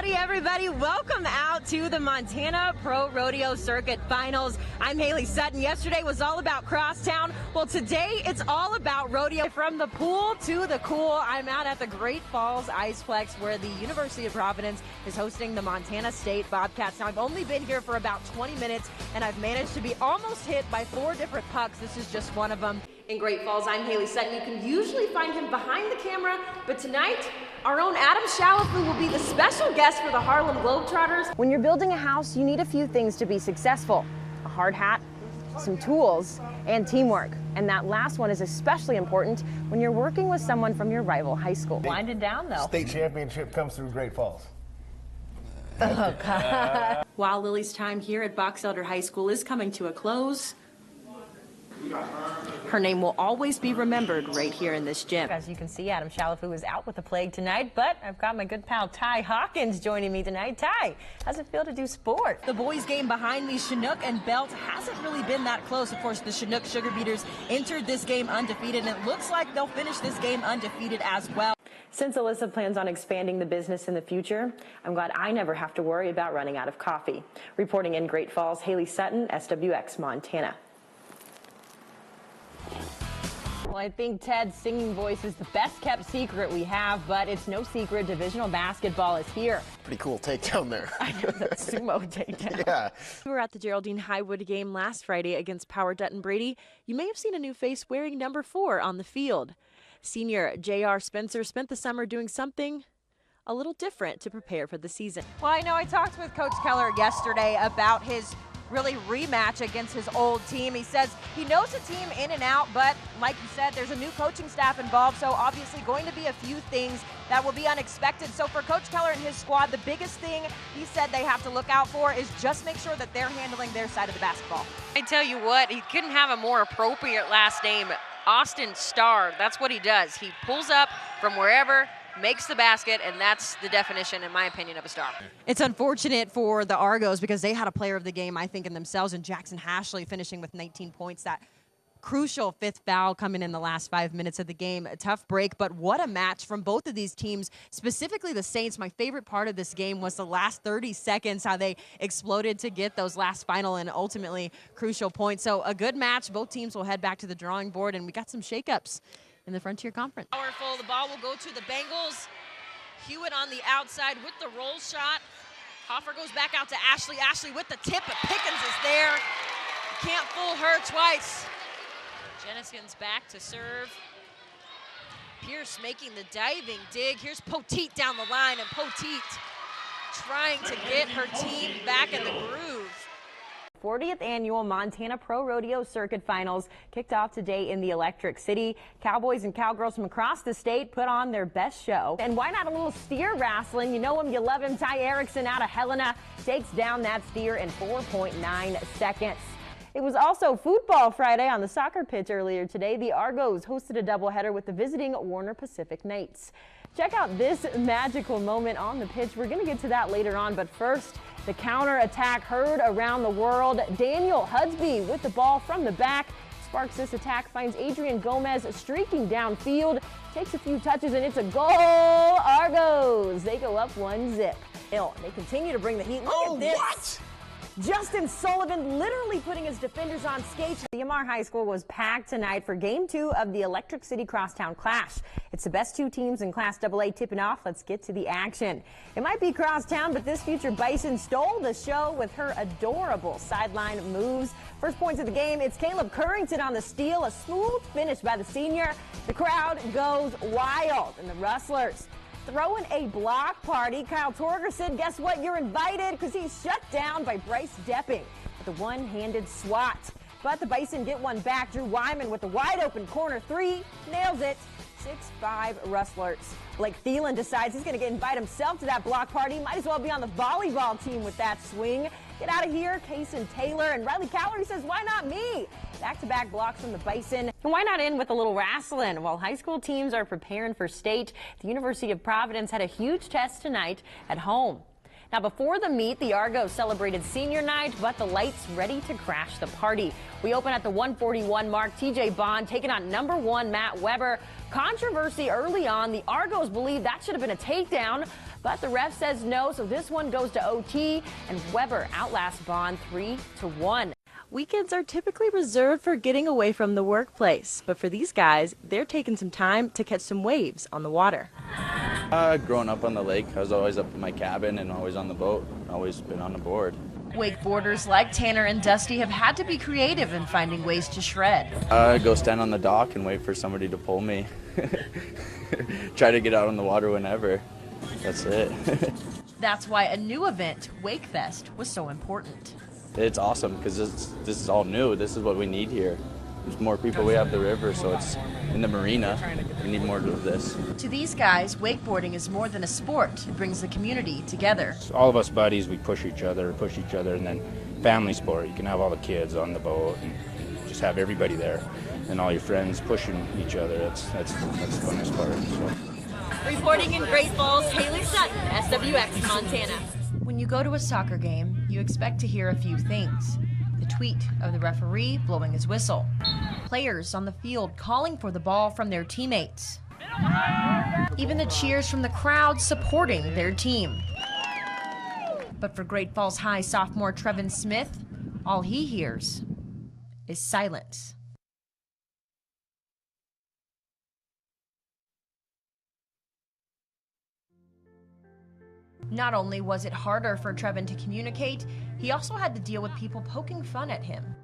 Howdy, everybody. Welcome out to the Montana Pro Rodeo Circuit Finals. I'm Hailey Sutton. Yesterday was all about crosstown. Well, today it's all about rodeo. From the pool to the cool, I'm out at the Great Falls Iceplex where the University of Providence is hosting the Montana State Bobcats. Now, I've only been here for about 20 minutes, and I've managed to be almost hit by 4 different pucks. This is just one of them. In Great Falls, I'm Hailey Sutton. You can usually find him behind the camera, but tonight, our own Adam Shalafou will be the special guest for the Harlem Globetrotters. When you're building a house, you need a few things to be successful. A hard hat, some tools, and teamwork. And that last one is especially important when you're working with someone from your rival high school. Winding down, though. State championship comes through Great Falls. Oh, God. While Lily's time here at Box Elder High School is coming to a close, her name will always be remembered right here in this gym. As you can see, Adam Shalafou is out with the plague tonight, but I've got my good pal Ty Hawkins joining me tonight. Ty, how's it feel to do sport? The boys' game behind me, Chinook and Belt, hasn't really been that close. Of course, the Chinook Sugar Beaters entered this game undefeated, and it looks like they'll finish this game undefeated as well. Since Alyssa plans on expanding the business in the future, I'm glad I never have to worry about running out of coffee. Reporting in Great Falls, Hailey Sutton, SWX, Montana. Well, I think Ted's singing voice is the best kept secret we have, but it's no secret divisional basketball is here. Pretty cool takedown there. I know, that sumo takedown. Yeah. We were at the Geraldine Highwood game last Friday against Power Dutton Brady. You may have seen a new face wearing number 4 on the field. Senior J.R. Spencer spent the summer doing something a little different to prepare for the season. Well, I know I talked with Coach Keller yesterday about his really rematch against his old team. He says he knows the team in and out, but like you said, there's a new coaching staff involved, so obviously going to be a few things that will be unexpected. So for Coach Keller and his squad, the biggest thing he said they have to look out for is just make sure that they're handling their side of the basketball. I tell you what, he couldn't have a more appropriate last name. Austin Starr, that's what he does. He pulls up from wherever, makes the basket, and that's the definition, in my opinion, of a star. It's unfortunate for the Argos because they had a player of the game, I think, in themselves, and Jackson Hashley finishing with 19 points. That crucial 5th foul coming in the last 5 minutes of the game. A tough break, but what a match from both of these teams, specifically the Saints. My favorite part of this game was the last 30 seconds, how they exploded to get those last final and ultimately crucial points. So a good match. Both teams will head back to the drawing board, and we got some shakeups in the Frontier Conference. Powerful, the ball will go to the Bengals. Hewitt on the outside with the roll shot. Hoffer goes back out to Ashley. Ashley with the tip, but Pickens is there. Can't fool her twice. Jennison's back to serve. Pierce making the diving dig. Here's Poteet down the line, and Poteet trying to get her team back in the groove. 40th annual Montana Pro Rodeo Circuit Finals kicked off today in the Electric City. Cowboys and cowgirls from across the state put on their best show. And why not a little steer wrestling? You know him, you love him. Ty Erickson out of Helena takes down that steer in 4.9 seconds. It was also Football Friday on the soccer pitch earlier today. The Argos hosted a doubleheader with the visiting Warner Pacific Knights. Check out this magical moment on the pitch. We're going to get to that later on, but first, the counter-attack heard around the world. Daniel Hudsby with the ball from the back sparks this attack, finds Adrian Gomez streaking downfield, takes a few touches, and it's a goal. Argos, they go up 1-0. They continue to bring the heat. Look at this. What? Justin Sullivan literally putting his defenders on skates. The MR High School was packed tonight for Game 2 of the Electric City Crosstown Clash. It's the best 2 teams in Class AA tipping off. Let's get to the action. It might be Crosstown, but this future Bison stole the show with her adorable sideline moves. First points of the game, it's Caleb Currington on the steal. A smooth finish by the senior. The crowd goes wild, and the Rustlers throwing a block party. Kyle Torgerson, guess what? You're invited because he's shut down by Bryce Depping with a one-handed swat. But the Bison get one back. Drew Wyman with the wide-open corner 3. Nails it. 6-5 Rustlers. Blake Thielen decides he's going to invite himself to that block party. Might as well be on the volleyball team with that swing. Get out of here, Kaysen Taylor. And Riley Cowlery says, why not me? Back-to-back blocks from the Bison. And why not end with a little wrestling? While high school teams are preparing for state, the University of Providence had a huge test tonight at home. Now, before the meet, the Argos celebrated senior night, but the lights ready to crash the party. We open at the 141 mark. TJ Bond taking on #1 Matt Weber. Controversy early on. The Argos believe that should have been a takedown, but the ref says no, so this one goes to OT, and Weber outlasts Bond 3-1. Weekends are typically reserved for getting away from the workplace, but for these guys, they're taking some time to catch some waves on the water. Growing up on the lake, I was always up in my cabin and always on the boat, always been on the board. Wakeboarders like Tanner and Dusty have had to be creative in finding ways to shred. Go stand on the dock and wait for somebody to pull me. Try to get out on the water whenever. That's it. That's why a new event, WakeFest, was so important. It's awesome because this is all new. This is what we need here. There's more people. We have the river, so it's in the marina. We need more of this. To these guys, wakeboarding is more than a sport. It brings the community together. So all of us buddies, we push each other, and then family sport. You can have all the kids on the boat and just have everybody there, and all your friends pushing each other. That's the funnest part. So. Reporting in Great Falls, Hailey Sutton, SWX Montana. When you go to a soccer game, you expect to hear a few things. The tweet of the referee blowing his whistle. Players on the field calling for the ball from their teammates. Even the cheers from the crowd supporting their team. But for Great Falls High sophomore Trevin Smith, all he hears is silence. Not only was it harder for Trevin to communicate, he also had to deal with people poking fun at him.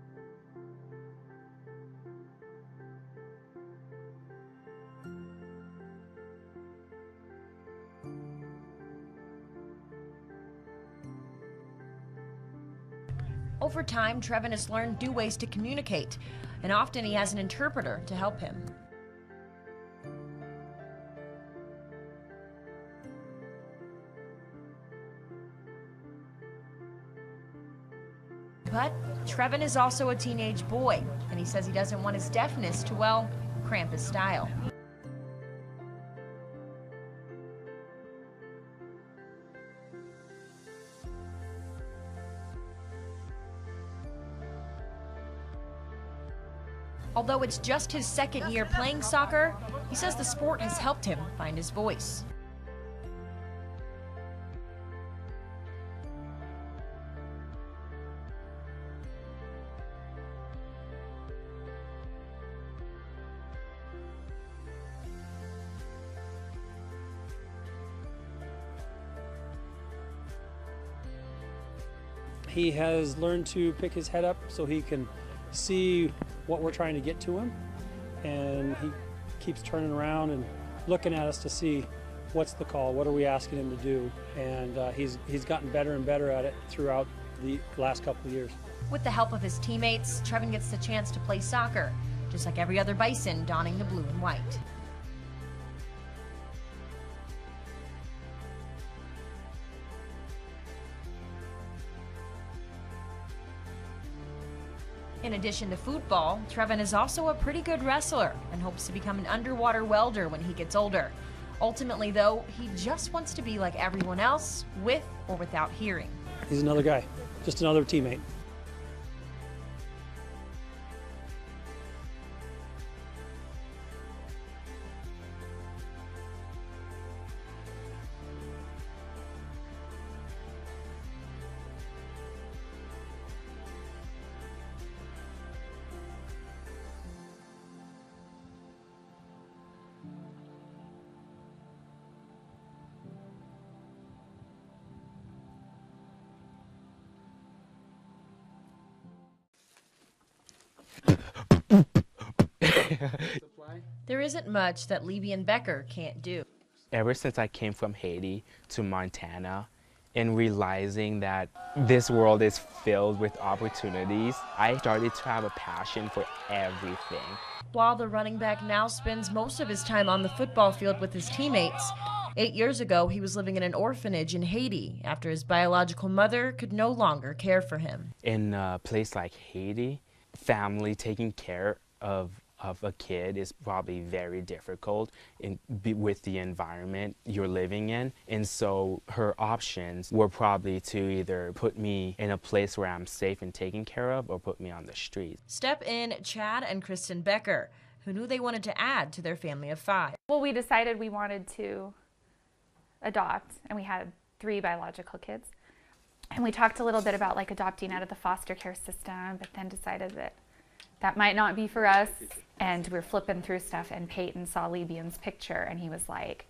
Over time, Trevin has learned new ways to communicate, and often he has an interpreter to help him. But Trevin is also a teenage boy, and he says he doesn't want his deafness to, well, cramp his style. Although it's just his second year playing soccer, he says the sport has helped him find his voice. He has learned to pick his head up so he can see what we're trying to get to him, and he keeps turning around and looking at us to see what's the call, what are we asking him to do, and he's gotten better and better at it throughout the last couple of years. With the help of his teammates, Trevin gets the chance to play soccer, just like every other Bison donning the blue and white. In addition to football, Trevin is also a pretty good wrestler and hopes to become an underwater welder when he gets older. Ultimately, though, he just wants to be like everyone else, with or without hearing. He's another guy, just another teammate. There isn't much that Levy and Becker can't do. Ever since I came from Haiti to Montana and realizing that this world is filled with opportunities, I started to have a passion for everything. While the running back now spends most of his time on the football field with his teammates, 8 years ago he was living in an orphanage in Haiti after his biological mother could no longer care for him. In a place like Haiti, family taking care of of a kid is probably very difficult with the environment you're living in. And so her options were probably to either put me in a place where I'm safe and taken care of or put me on the street. Step in Chad and Kristen Becker, who knew they wanted to add to their family of 5. Well, we decided we wanted to adopt, and we had 3 biological kids. And we talked a little bit about like adopting out of the foster care system, but then decided that that might not be for us. And we were flipping through stuff, and Peyton saw Lebian's picture, and he was like,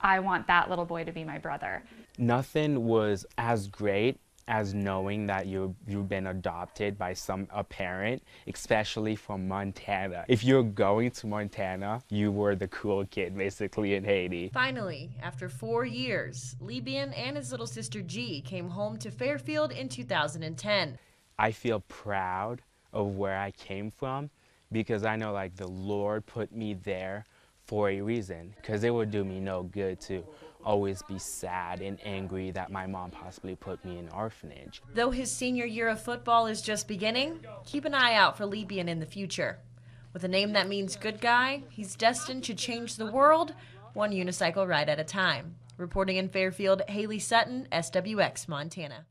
I want that little boy to be my brother. Nothing was as great as knowing that you've been adopted by a parent, especially from Montana. If you're going to Montana, you were the cool kid basically in Haiti. Finally, after 4 years, Lebian and his little sister G came home to Fairfield in 2010. I feel proud of where I came from because I know like the Lord put me there for a reason, because it would do me no good to always be sad and angry that my mom possibly put me in an orphanage. Though his senior year of football is just beginning, keep an eye out for Lebian in the future. With a name that means good guy, he's destined to change the world, one unicycle ride at a time. Reporting in Fairfield, Hailey Sutton, SWX, Montana.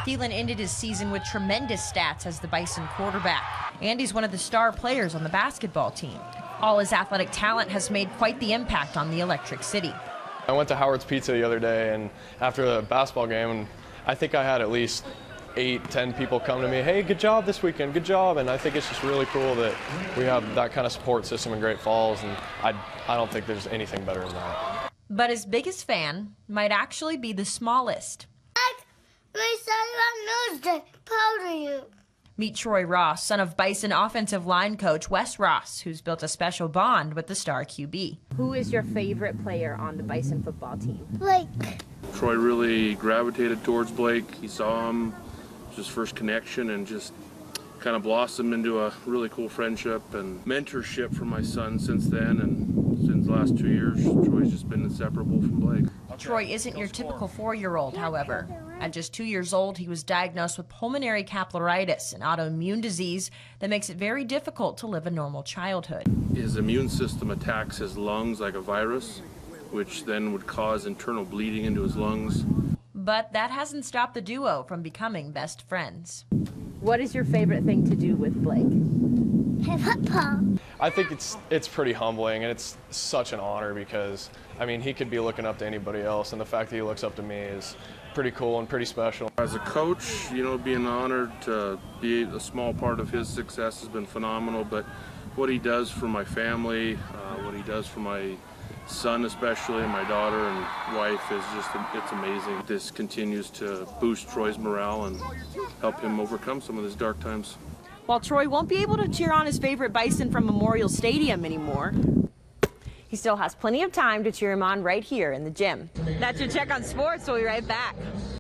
Thielen ended his season with tremendous stats as the Bison quarterback, and he's one of the star players on the basketball team. All his athletic talent has made quite the impact on the Electric City. I went to Howard's Pizza the other day, and after the basketball game, and I think I had at least 8-10 people come to me, hey, good job this weekend, good job. And I think it's just really cool that we have that kind of support system in Great Falls, and I don't think there's anything better than that. But his biggest fan might actually be the smallest. We saw you on Newsday. Proud of you. Meet Troy Ross, son of Bison offensive line coach Wes Ross, who's built a special bond with the star QB. Who is your favorite player on the Bison football team? Blake. Troy really gravitated towards Blake. He saw him, it was his first connection, and just kind of blossomed into a really cool friendship and mentorship for my son since then. And since the last 2 years, Troy's just been inseparable from Blake. Troy isn't your typical 4-year-old, however. At just 2 years old, he was diagnosed with pulmonary capillaritis, an autoimmune disease that makes it very difficult to live a normal childhood. His immune system attacks his lungs like a virus, which then would cause internal bleeding into his lungs. But that hasn't stopped the duo from becoming best friends. What is your favorite thing to do with Blake? Hey, football. I think it's pretty humbling, and it's such an honor because, I mean, he could be looking up to anybody else, and the fact that he looks up to me is pretty cool and pretty special. As a coach, you know, being honored to be a small part of his success has been phenomenal, but what he does for my family, what he does for my son especially, and my daughter and wife is just, it's amazing. This continues to boost Troy's morale and help him overcome some of his dark times. While Troy won't be able to cheer on his favorite Bison from Memorial Stadium anymore, He still has plenty of time to cheer him on right here in the gym. That's your check on sports. We'll be right back.